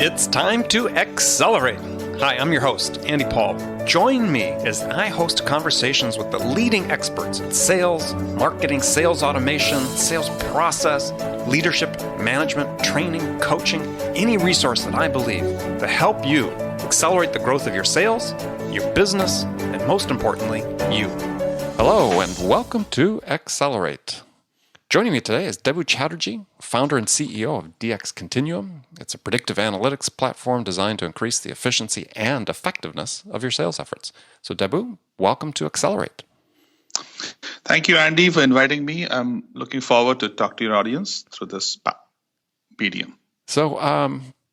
It's time to accelerate. Hi, I'm your host, Andy Paul. Join me as I host conversations with the leading experts in sales, marketing, sales automation, sales process, leadership, management, training, coaching, any resource that I believe to help you accelerate the growth of your sales, your business, and most importantly, you. Hello, and welcome to Accelerate. Joining me today is Debu Chatterjee, founder and CEO of DxContinuum. It's a predictive analytics platform designed to increase the efficiency and effectiveness of your sales efforts. So, Debu, welcome to Accelerate. Thank you, Andy, for inviting me. I'm looking forward to talk to your audience through this medium. So,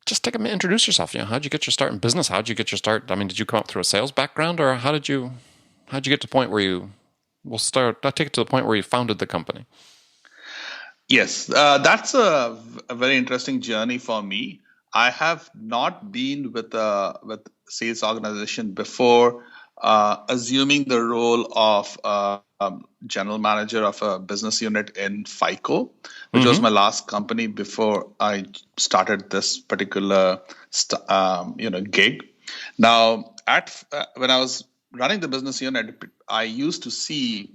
just take a minute, introduce yourself. How'd you get your start in business? How'd you get your start? Did you come up through a sales background, or how'd you get to the point where I'll take it to the point where you founded the company? Yes, that's a very interesting journey for me. I have not been with sales organization before assuming the role of general manager of a business unit in FICO, which was my last company before I started this particular gig. Now, when I was running the business unit, I used to see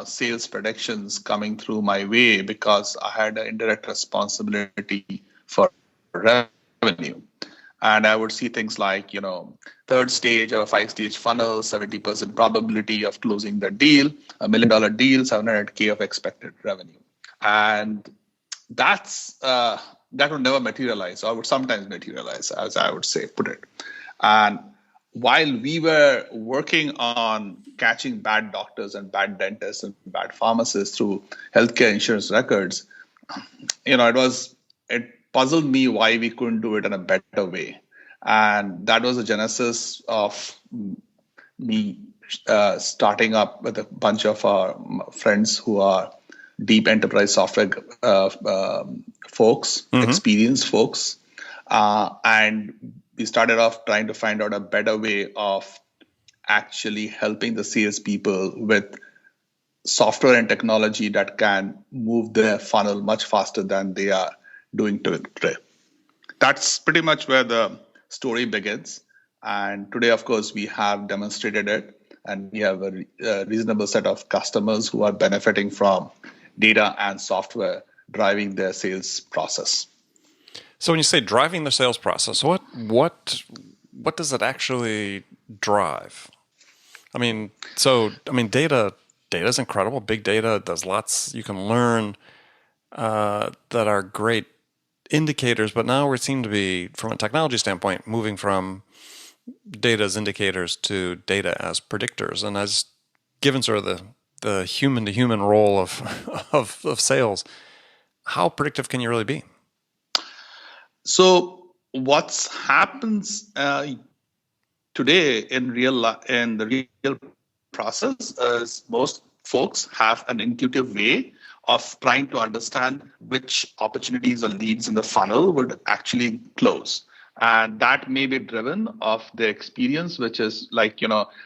sales predictions coming through my way because I had an indirect responsibility for revenue. And I would see things like, third stage of a 5-stage funnel, 70% probability of closing the deal, $1 million deal, $700K of expected revenue. And that would never materialize, or would sometimes materialize, as I would put it. And while we were working on catching bad doctors and bad dentists and bad pharmacists through healthcare insurance records, it puzzled me why we couldn't do it in a better way. And that was the genesis of me starting up with a bunch of our friends who are deep enterprise software folks, experienced folks. And we started off trying to find out a better way of actually helping the salespeople with software and technology that can move their funnel much faster than they are doing today. That's pretty much where the story begins. And today, of course, we have demonstrated it, and we have a reasonable set of customers who are benefiting from data and software driving their sales process. So when you say driving the sales process, what does it actually drive? Data is incredible. Big data does lots. You can learn that are great indicators. But now we seem to be, from a technology standpoint, moving from data as indicators to data as predictors. And as given sort of the human-to-human role of sales, how predictive can you really be? So what happens today in the real process is most folks have an intuitive way of trying to understand which opportunities or leads in the funnel would actually close. And that may be driven of the experience, which is like,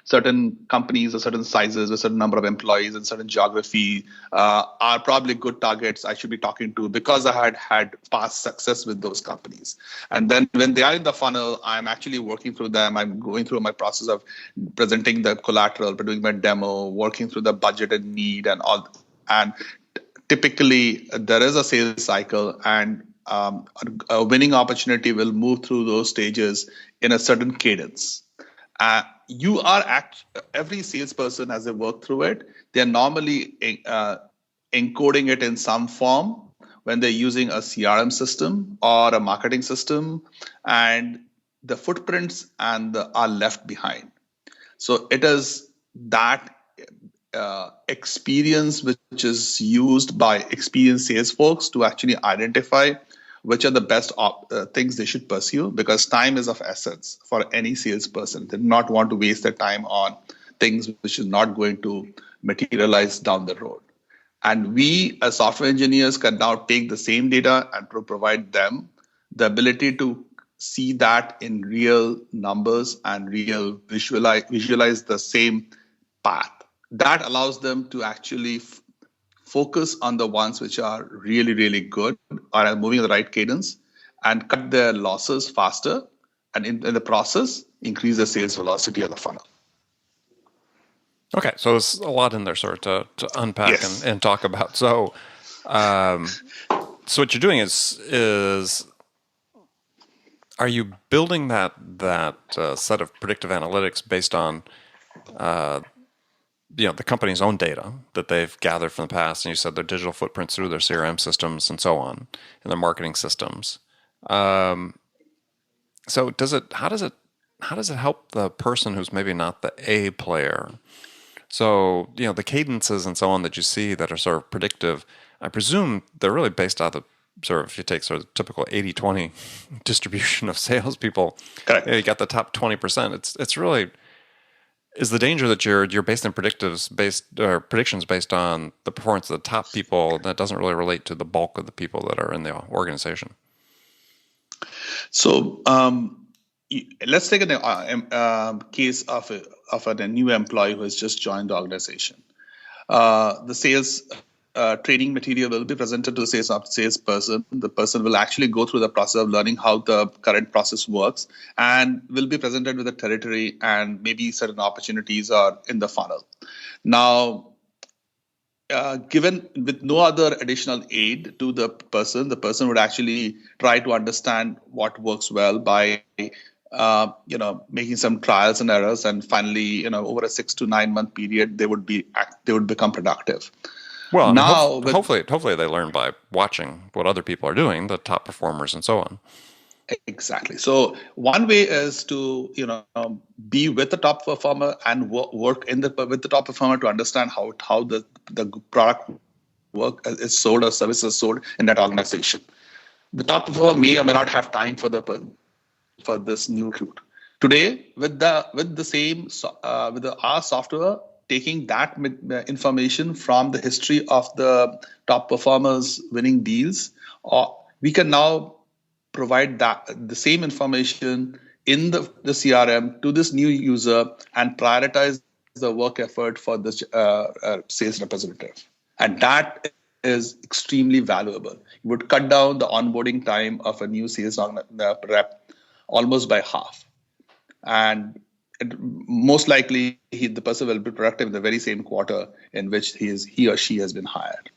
certain companies or certain sizes, a certain number of employees in certain geography are probably good targets I should be talking to because I had past success with those companies. And then when they are in the funnel, I'm actually working through them. I'm going through my process of presenting the collateral, doing my demo, working through the budget and need and all. And typically there is a sales cycle, and a winning opportunity will move through those stages in a certain cadence. Every salesperson, as they work through it, they're normally encoding it in some form when they're using a CRM system or a marketing system, and the footprints are left behind. So it is that experience which is used by experienced sales folks to actually identify which are the best things they should pursue, because time is of essence for any salesperson. They do not want to waste their time on things which is not going to materialize down the road. And we as software engineers can now take the same data and provide them the ability to see that in real numbers and visualize the same path. That allows them to actually focus on the ones which are really, really good or are moving at the right cadence, and cut their losses faster, and in the process, increase the sales velocity of the funnel. Okay, so there's a lot in there sort of to unpack Yes. and talk about. So, so what you're doing is are you building that set of predictive analytics based on the company's own data that they've gathered from the past, and you said their digital footprints through their CRM systems and so on, and their marketing systems. So how does it help the person who's maybe not the A player? So, the cadences and so on that you see that are sort of predictive, I presume they're really based out of sort of, if you take sort of typical 80-20 distribution of salespeople, Correct. you got the top 20%. It's really, is the danger that you're based in predictions based on the performance of the top people that doesn't really relate to the bulk of the people that are in the organization? So let's take a case of a new employee who has just joined the organization. The sales training material will be presented to the salesperson. The person will actually go through the process of learning how the current process works, and will be presented with a territory and maybe certain opportunities are in the funnel. Now, given with no other additional aid to the person would actually try to understand what works well by making some trials and errors, and finally, over a 6 to 9 month period, they would become productive. Well, now, hopefully they learn by watching what other people are doing, the top performers and so on. Exactly. So one way is to be with the top performer and work with the top performer to understand how the product work is sold or service is sold in that organization. The top performer may or may not have time for this new recruit. Today, with our software, taking that information from the history of the top performers winning deals, we can now provide the same information in the CRM to this new user and prioritize the work effort for this sales representative. And that is extremely valuable. It would cut down the onboarding time of a new sales rep almost by half. And most likely, the person will be productive in the very same quarter in which he or she has been hired.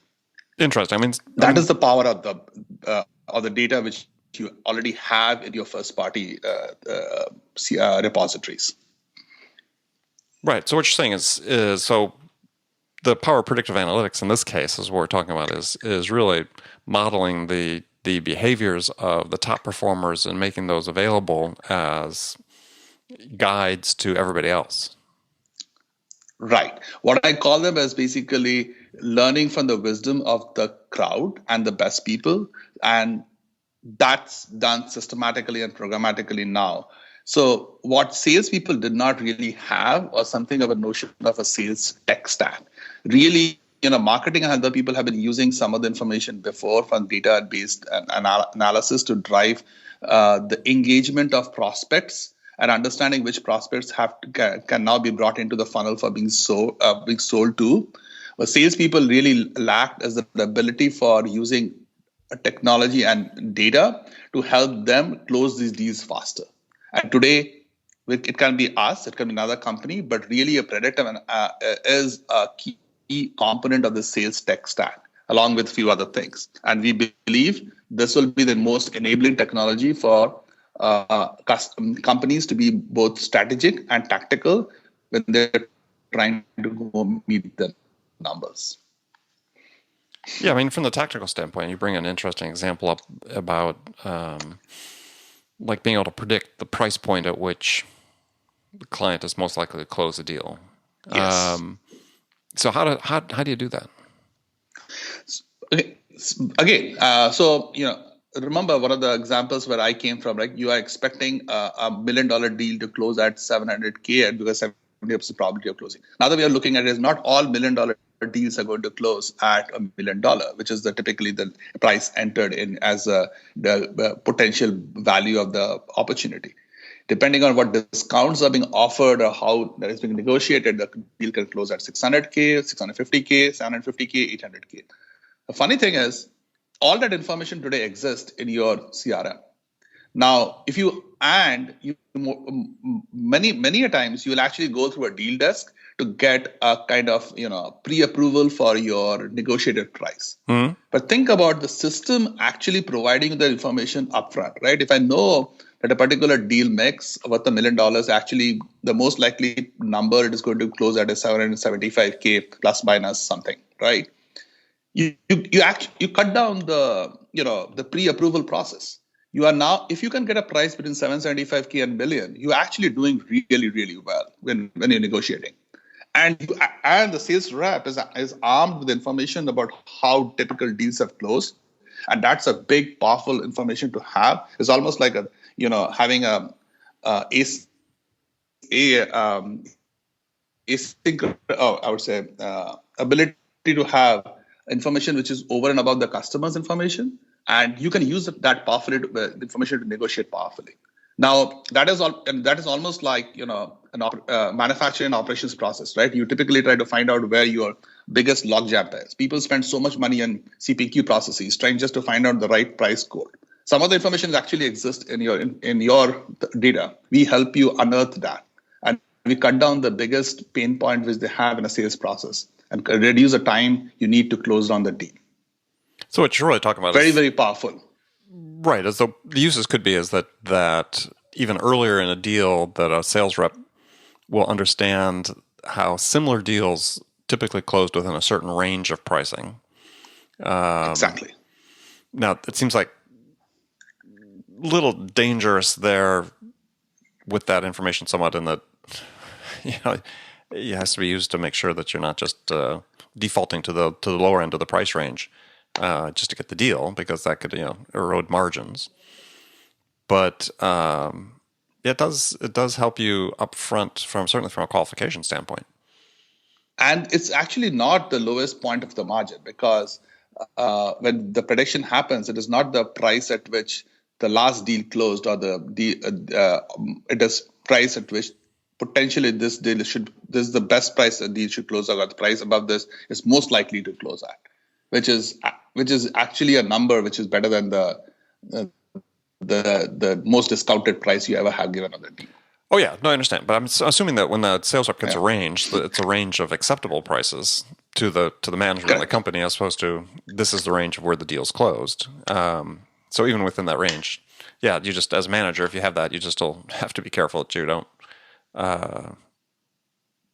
Interesting. That is the power of the data which you already have in your first-party repositories. Right. So what you're saying is so the power of predictive analytics in this case is what we're talking about is really modeling the behaviors of the top performers and making those available as guides to everybody else. Right. What I call them is basically learning from the wisdom of the crowd and the best people, and that's done systematically and programmatically now. So what salespeople did not really have was something of a notion of a sales tech stack. Really, marketing and other people have been using some of the information before from data-based analysis to drive the engagement of prospects and understanding which prospects can now be brought into the funnel for being sold to. What salespeople really lacked is the ability for using technology and data to help them close these deals faster. And today, it can be us, it can be another company, but really a Predictive is a key component of the sales tech stack, along with a few other things. And we believe this will be the most enabling technology for companies to be both strategic and tactical when they're trying to go meet the numbers. Yeah, from the tactical standpoint, you bring an interesting example up about like being able to predict the price point at which the client is most likely to close a deal. Yes. So how do you do that? Okay. Again, remember one of the examples where I came from, right? You are expecting a $1 million deal to close at $700K because 70% probability of closing. Now that we are looking at it, is not all $1 million deals are going to close at $1 million, which is typically the price entered in as the potential value of the opportunity. Depending on what discounts are being offered or how that is being negotiated, the deal can close at 600K, 650K, 750K, 800K. The funny thing is, all that information today exists in your CRM. Now, if you many a times you will actually go through a deal desk to get a kind of pre-approval for your negotiated price. But think about the system actually providing the information upfront, right? If I know that a particular deal mix worth $1 million, actually the most likely number it is going to close at is 775K plus minus something, right? You cut down the pre-approval process. You are now, if you can get a price between 775K and million, you're actually doing really, really well when you're negotiating. And the sales rep is armed with information about how typical deals have closed, and that's a big, powerful information to have. It's almost like having ability to have information which is over and above the customer's information, and you can use that powerfully information to negotiate powerfully. Now that is almost like manufacturing operations process, right? You typically try to find out where your biggest logjam is. People spend so much money on CPQ processes trying just to find out the right price code. Some of the information actually exists in your data. We help you unearth that, and we cut down the biggest pain point which they have in a sales process and reduce the time you need to close down the deal. So what you're really talking about very, is very powerful. Right. As the uses could be is that even earlier in a deal that a sales rep will understand how similar deals typically closed within a certain range of pricing. Exactly. Now, it seems like a little dangerous there with that information somewhat in that, it has to be used to make sure that you're not just defaulting to the lower end of the price range just to get the deal, because that could erode margins. But it does help you up front certainly from a qualification standpoint. And it's actually not the lowest point of the margin, because when the prediction happens, it is not the price at which the last deal closed, or it is price at which potentially this is the best price a deal should close, or the price above this is most likely to close at, which is actually a number which is better than the most discounted price you ever have given on the deal. Oh yeah, no, I understand. But I'm assuming that when the sales rep gets a range, it's a range of acceptable prices to the management of the company, as opposed to this is the range of where the deal's closed. So even within that range, you just, as a manager, if you have that, you just still have to be careful that you don't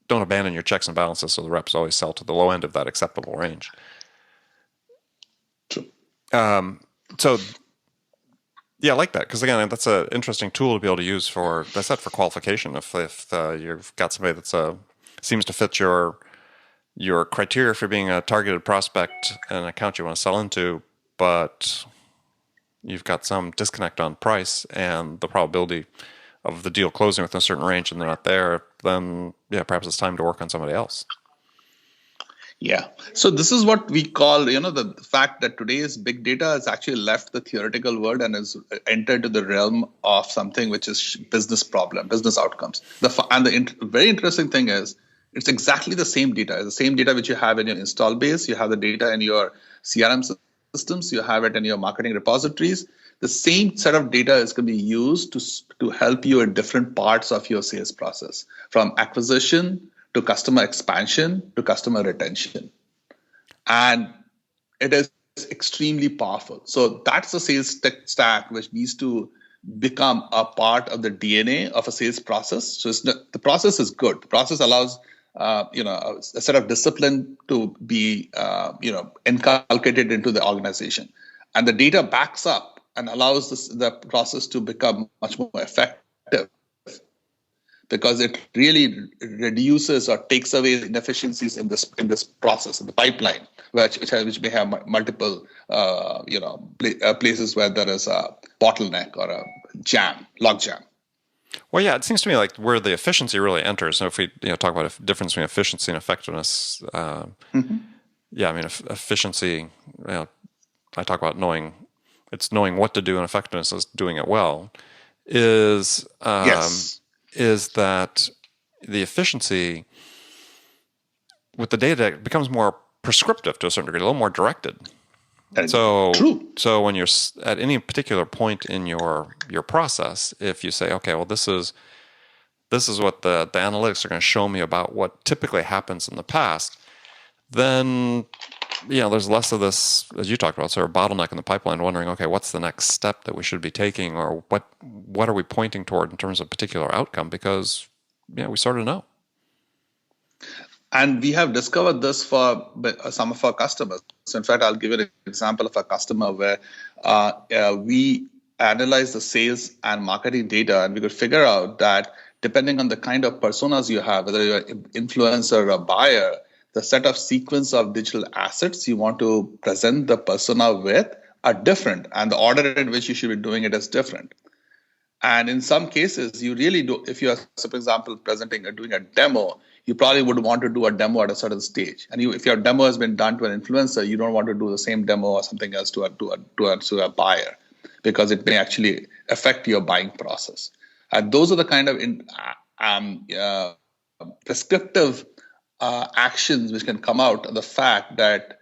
abandon your checks and balances, so the reps always sell to the low end of that acceptable range. True. So yeah, I like that, because again, that's an interesting tool to be able to use for qualification. If you've got somebody that seems to fit your criteria for being a targeted prospect and an account you want to sell into, but you've got some disconnect on price and the probability of the deal closing within a certain range and they're not there, then perhaps it's time to work on somebody else. Yeah. So this is what we call, the fact that today's big data has actually left the theoretical world and has entered to the realm of something which is business outcomes. The very interesting thing is, it's exactly the same data. It's the same data which you have in your install base. You have the data in your CRM systems. You have it in your marketing repositories. The same set of data is going to be used to help you in different parts of your sales process, from acquisition to customer expansion to customer retention. And it is extremely powerful. So that's the sales tech stack which needs to become a part of the DNA of a sales process. So the process is good. The process allows a set of discipline to be inculcated into the organization. And the data backs up and allows the process to become much more effective, because it really reduces or takes away the inefficiencies in this process, in the pipeline, which may have multiple places where there is a bottleneck or a log jam. Well, yeah, it seems to me like where the efficiency really enters. So if we talk about a difference between efficiency and effectiveness, efficiency. I talk about knowing what to do, and effectiveness is doing it well. Is that the efficiency with the data becomes more prescriptive to a certain degree, a little more directed. True. So when you're at any particular point in your process, if you say, okay, well, this is what the analytics are going to show me about what typically happens in the past, then there's less of this, as you talked about, sort of bottleneck in the pipeline, wondering, okay, what's the next step that we should be taking, or what are we pointing toward in terms of particular outcome? Because we sort of know. And we have discovered this for some of our customers. So in fact, I'll give you an example of a customer where we analyzed the sales and marketing data, and we could figure out that depending on the kind of personas you have, whether you're an influencer or a buyer, the set of sequence of digital assets you want to present the persona with are different, and the order in which you should be doing it is different. And in some cases, you really do, if you're, for example, presenting or doing a demo, you probably would want to do a demo at a certain stage. And if your demo has been done to an influencer, you don't want to do the same demo or something else to a buyer, because it may actually affect your buying process. And those are the kind of prescriptive actions which can come out of the fact that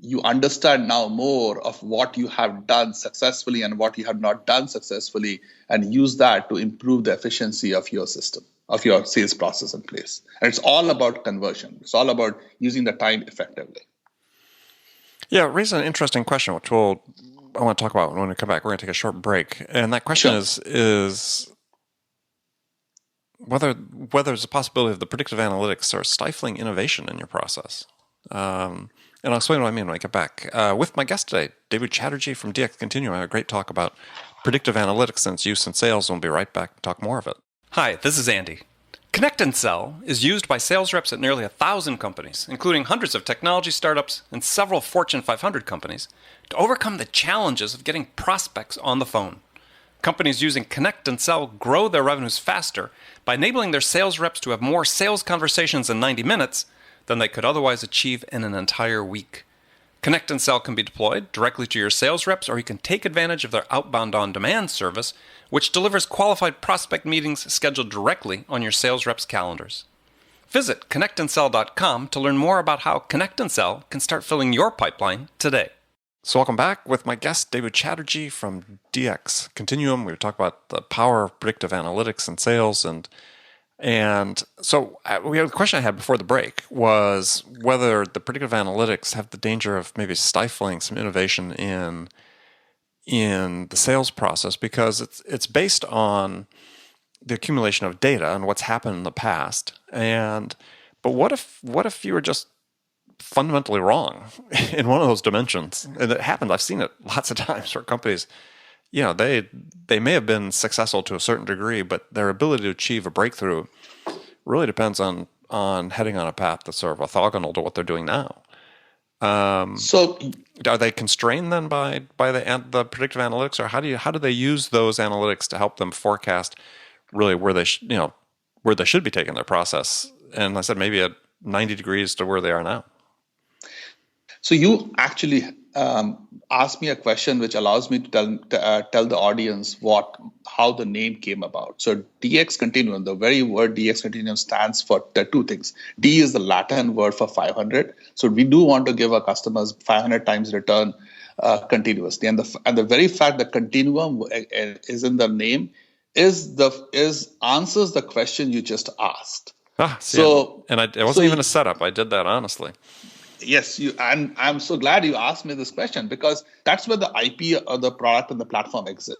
you understand now more of what you have done successfully and what you have not done successfully, and use that to improve the efficiency of your system, of your sales process in place. And it's all about conversion. It's all about using the time effectively. Yeah, it raises an interesting question, which I want to talk about when we come back. We're going to take a short break. And that question is whether there's a possibility of the predictive analytics are stifling innovation in your process. And I'll explain what I mean when I get back. With my guest today, Debu Chatterjee from DxContinuum, I had a great talk about predictive analytics and its use in sales, and we'll be right back to talk more of it. Hi, this is Andy. Connect and Sell is used by sales reps at nearly 1,000 companies, including hundreds of technology startups and several Fortune 500 companies, to overcome the challenges of getting prospects on the phone. Companies using Connect and Sell grow their revenues faster by enabling their sales reps to have more sales conversations in 90 minutes than they could otherwise achieve in an entire week. Connect and Sell can be deployed directly to your sales reps, or you can take advantage of their outbound on-demand service, which delivers qualified prospect meetings scheduled directly on your sales reps' calendars. Visit connectandsell.com to learn more about how Connect and Sell can start filling your pipeline today. So welcome back with my guest, Debu Chatterjee from DxContinuum. We were talking about the power of predictive analytics in sales, and so the question I had before the break was whether the predictive analytics have the danger of maybe stifling some innovation in the sales process, because it's based on the accumulation of data and what's happened in the past. But what if you were just fundamentally wrong in one of those dimensions? And it happened. I've seen it lots of times where companies, they may have been successful to a certain degree, but their ability to achieve a breakthrough really depends on heading on a path that's sort of orthogonal to what they're doing now. So are they constrained then by the predictive analytics, or how do they use those analytics to help them forecast really where they should be taking their process? And I said maybe at 90 degrees to where they are now. So you actually asked me a question which allows me to tell the audience how the name came about. So DxContinuum, the very word DxContinuum stands for the two things. D is the Latin word for 500. So we do want to give our customers 500 times return continuously. And the very fact that continuum is in the name answers the question you just asked. It wasn't even a setup. I did that honestly. Yes, and I'm so glad you asked me this question, because that's where the IP of the product and the platform exists.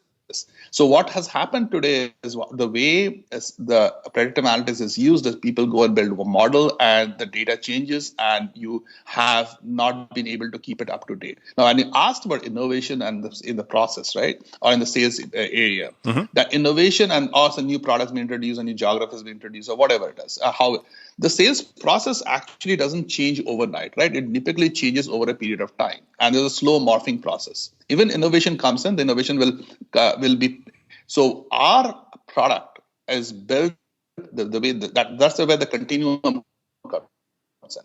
So what has happened today is the way the predictive analytics is used is people go and build a model and the data changes and you have not been able to keep it up to date. Now, when you asked about innovation and in the process, right, or in the sales area, that innovation and also new products being introduced, a new geographies being introduced, or whatever it is, how the sales process actually doesn't change overnight, right? It typically changes over a period of time, and there's a slow morphing process. Even innovation comes in, the innovation will be. So our product is built the way that's the way the continuum comes in.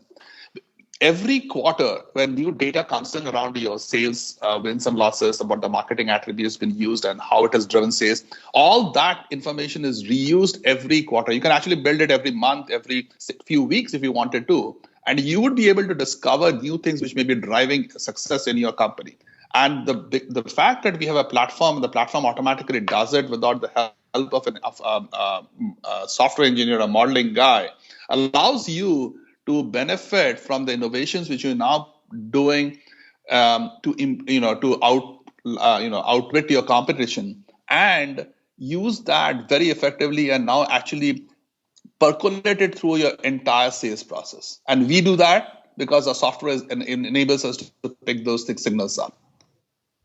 Every quarter, when new data comes in around your sales wins and losses, about the marketing attributes been used and how it has driven sales, all that information is reused every quarter. You can actually build it every month, every few weeks if you wanted to, and you would be able to discover new things which may be driving success in your company. And the fact that we have a platform, the platform automatically does it without the help of a software engineer, a modeling guy, allows you to benefit from the innovations which you're now doing to outwit your competition, and use that very effectively, and now actually percolate it through your entire sales process. And we do that because our software enables us to pick those signals up.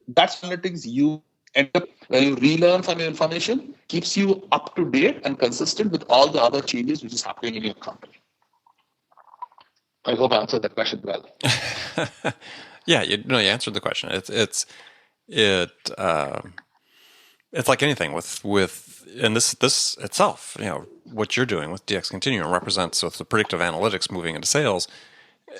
That's analytics you end up when you relearn from your information, keeps you up to date and consistent with all the other changes which is happening in your company. I hope I answered that question well. Yeah, you answered the question. It's like anything with and this itself, what you're doing with DxContinuum represents with the predictive analytics moving into sales,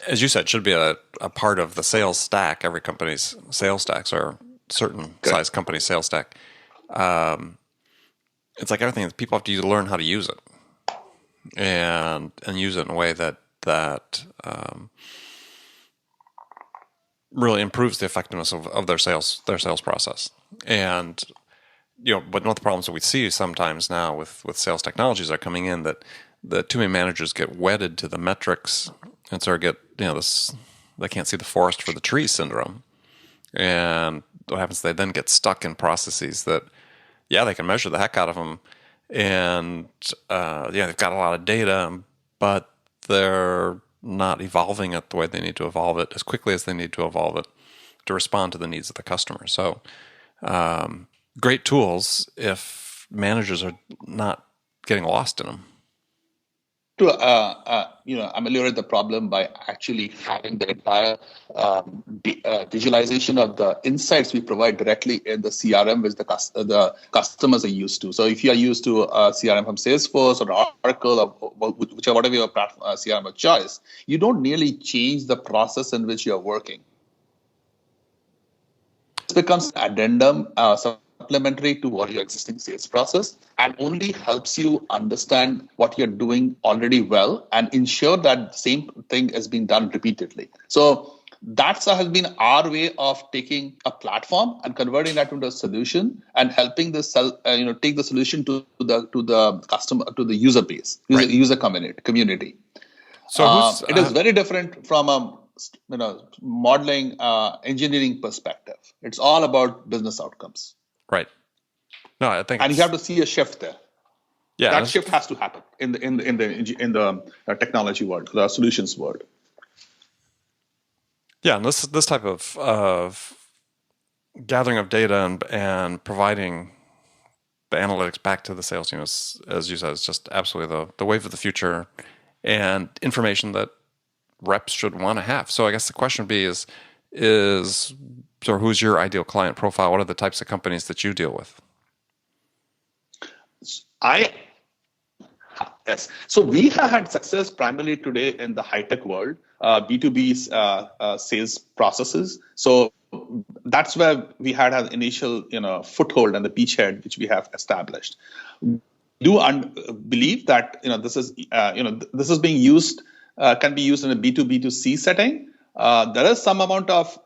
as you said, should be a part of the sales stack. Every company's sales stacks are certain size company sales stack. It's like everything. People have to learn how to use it and use it in a way that really improves the effectiveness of their sales process. And but one of the problems that we see sometimes now with sales technologies are coming in that the too many managers get wedded to the metrics and sort of get this, they can't see the forest for the trees syndrome. And what happens? They then get stuck in processes that, they can measure the heck out of them, and they've got a lot of data, but they're not evolving it the way they need to evolve it as quickly as they need to evolve it to respond to the needs of the customer. So, great tools if managers are not getting lost in them. To ameliorate the problem by actually having the entire visualization of the insights we provide directly in the CRM, which the customers are used to. So if you are used to a CRM from Salesforce or Oracle or whatever your CRM of choice, you don't nearly change the process in which you are working. This becomes an addendum, supplementary to what your existing sales process, and only helps you understand what you're doing already well and ensure that the same thing is being done repeatedly. So that's has been our way of taking a platform and converting that into a solution and helping the take the solution to the customer, to the user base, user community. So it is very different from a modeling engineering perspective. It's all about business outcomes. Right. No, I think, and you have to see a shift there. Yeah, that shift has to happen in the technology world, the solutions world. Yeah, and this type of gathering of data and providing the analytics back to the sales team is, as you said, is just absolutely the wave of the future, and information that reps should want to have. So I guess the question would be is so who's your ideal client profile? What are the types of companies that you deal with? Yes. So we have had success primarily today in the high-tech world, B2B sales processes. So that's where we had an initial foothold and the beachhead which we have established. We do believe that this is being used, can be used in a B2B2C setting. There is some amount of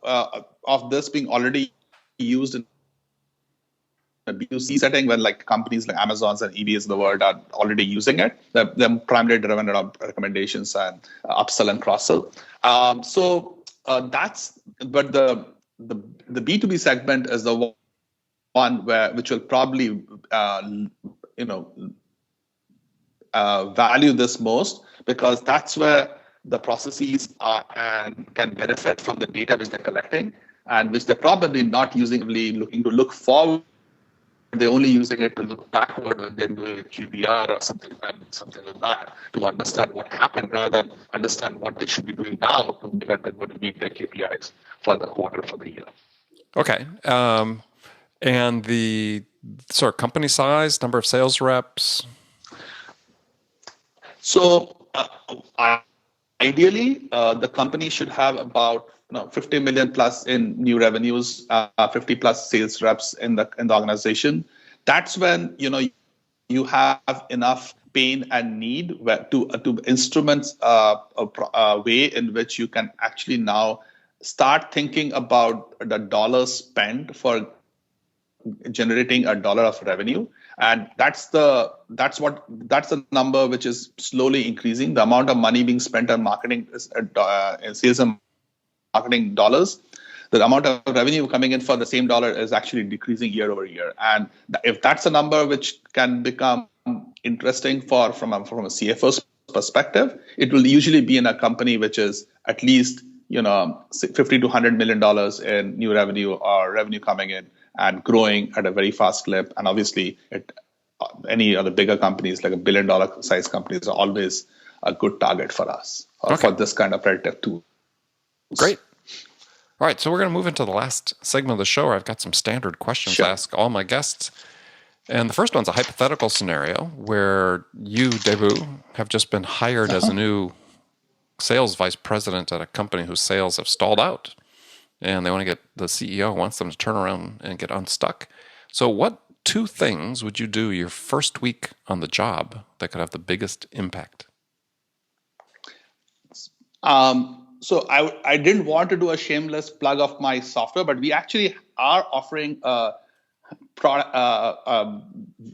this being already used in a B2C setting when like companies like Amazon's and eBay's of the world are already using it. They're primarily driven around recommendations and upsell and cross-sell. But the B2B segment is the one which will probably value this most, because that's where the processes are and can benefit from the data which they're collecting, and which they're probably not looking to look forward. They're only using it to look backward when they're doing a QBR or something like that, to understand what happened rather than understand what they should be doing now to meet their KPIs for the quarter, for the year. Okay. And the sort of company size, number of sales reps? So ideally, the company should have about 50 million plus in new revenues, 50 plus sales reps in the organization. That's when you have enough pain and need to instruments a way in which you can actually now start thinking about the dollar spent for generating a dollar of revenue, and that's the number which is slowly increasing. The amount of money being spent on marketing sales and marketing dollars, the amount of revenue coming in for the same dollar is actually decreasing year over year. And if that's a number which can become interesting from a CFO's perspective, it will usually be in a company which is at least $50 to $100 million in new revenue or revenue coming in and growing at a very fast clip. And obviously, any other bigger companies, like $1 billion size companies, are always a good target for us for this kind of predictive tool. Great. All right, so we're going to move into the last segment of the show where I've got some standard questions to ask all my guests. And the first one's a hypothetical scenario where you, Debu, have just been hired as a new sales vice president at a company whose sales have stalled out. And they want to get, the CEO wants them to turn around and get unstuck. So what 2 things would you do your first week on the job that could have the biggest impact? So I didn't want to do a shameless plug of my software, but we actually are offering a product,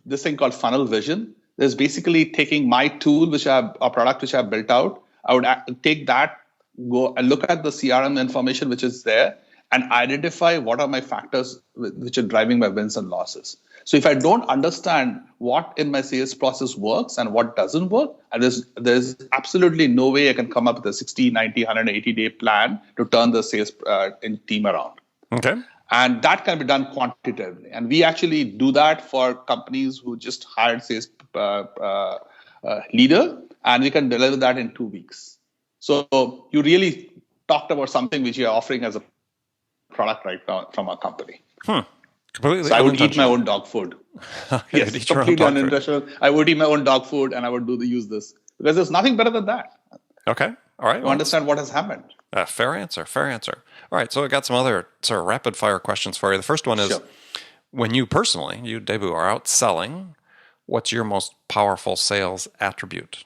this thing called Funnel Vision. There's basically taking my tool, a product which I've built out. I would take that, go and look at the CRM information which is there, and identify what are my factors which are driving my wins and losses. So if I don't understand what in my sales process works and what doesn't work, and there's absolutely no way I can come up with a 60, 90, 180-day plan to turn the sales team around. Okay. And that can be done quantitatively. And we actually do that for companies who just hired sales leader, and we can deliver that in 2 weeks. So you really talked about something which you're offering as a product right now from our company. Completely. So I would eat my own dog food. Yes, completely unintentional. I would eat my own dog food, and I would use this because there's nothing better than that. Okay. All right. You understand what has happened. Fair answer. All right. So I got some other sort of rapid fire questions for you. The first one is, when you personally, you, Debu, are out selling, what's your most powerful sales attribute?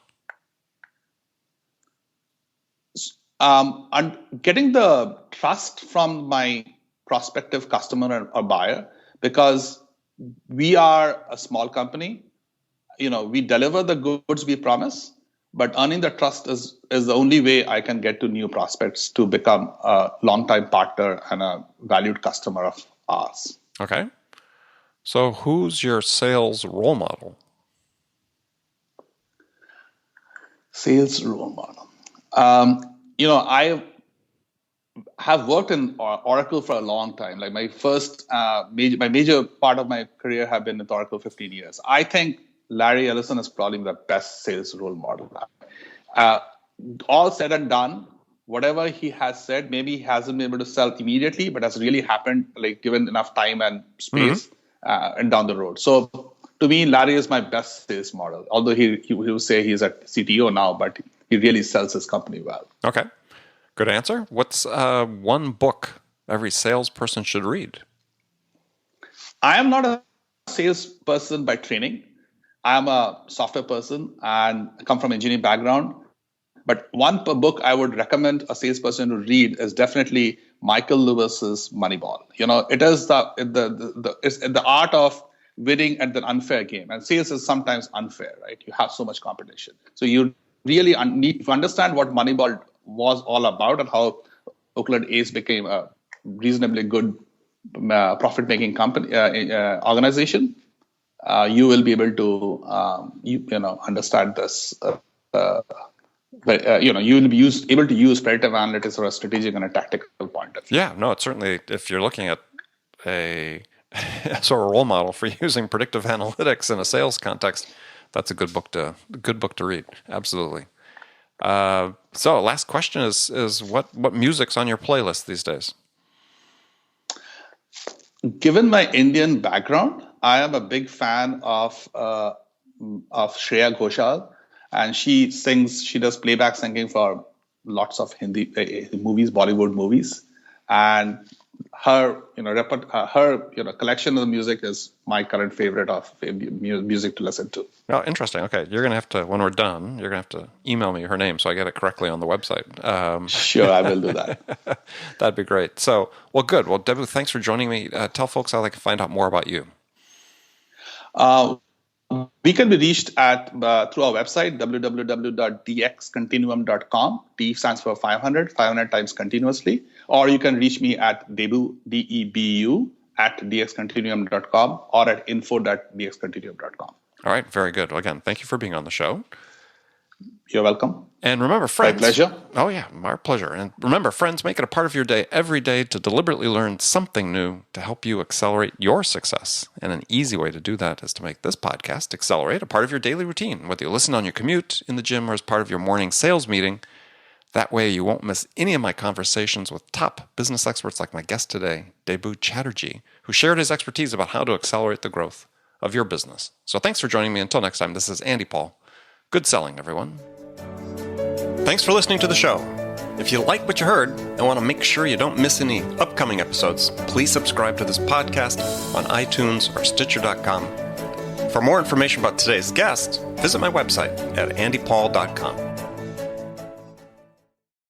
And getting the trust from my prospective customer or buyer, because we are a small company. We deliver the goods we promise, but earning the trust is the only way I can get to new prospects to become a long-time partner and a valued customer of ours. Okay. So who's your sales role model? Sales role model. I have worked in Oracle for a long time. Like my major part of my career have been with Oracle 15 years. I think Larry Ellison is probably the best sales role model. All said and done, whatever he has said, maybe he hasn't been able to sell immediately, but has really happened, like given enough time and space and down the road. So to me, Larry is my best sales model. Although he will say he's a CTO now, but he really sells his company well. Okay. Good answer. What's one book every salesperson should read? I am not a salesperson by training. I am a software person and come from engineering background. But one book I would recommend a salesperson to read is definitely Michael Lewis's Moneyball. It is the art of winning at the unfair game. And sales is sometimes unfair, right? You have so much competition. So you really need to understand what Moneyball was all about and how Oakland A's became a reasonably good profit-making company organization. You will be able to understand this. You will be able to use predictive analytics from a strategic and a tactical point of view. Yeah, no, it's certainly, if you're looking at a sort of role model for using predictive analytics in a sales context, that's a good book to read. Absolutely. So last question is what music's on your playlist these days? Given my Indian background, I am a big fan of Shreya Ghoshal, and she does playback singing for lots of Hindi movies, Bollywood movies, and her collection of the music is my current favorite of music to listen to. Oh, interesting. Okay, you're gonna have to, when we're done, you're gonna have to email me her name so I get it correctly on the website. Sure, I will do that. That'd be great. So, well, good. Well, Debu, thanks for joining me. Tell folks how they can find out more about you. We can be reached at through our website, www.DxContinuum.com. D stands for 500 times continuously. Or you can reach me at Debu, DEBU, at DxContinuum.com or at info.DxContinuum.com. All right, very good. Well, again, thank you for being on the show. You're welcome. And remember, friends. My pleasure. Oh, yeah, our pleasure. And remember, friends, make it a part of your day every day to deliberately learn something new to help you accelerate your success. And an easy way to do that is to make this podcast, Accelerate, a part of your daily routine, whether you listen on your commute, in the gym, or as part of your morning sales meeting. That way you won't miss any of my conversations with top business experts like my guest today, Debu Chatterjee, who shared his expertise about how to accelerate the growth of your business. So thanks for joining me. Until next time, this is Andy Paul. Good selling, everyone. Thanks for listening to the show. If you like what you heard and want to make sure you don't miss any upcoming episodes, please subscribe to this podcast on iTunes or Stitcher.com. For more information about today's guest, visit my website at andypaul.com.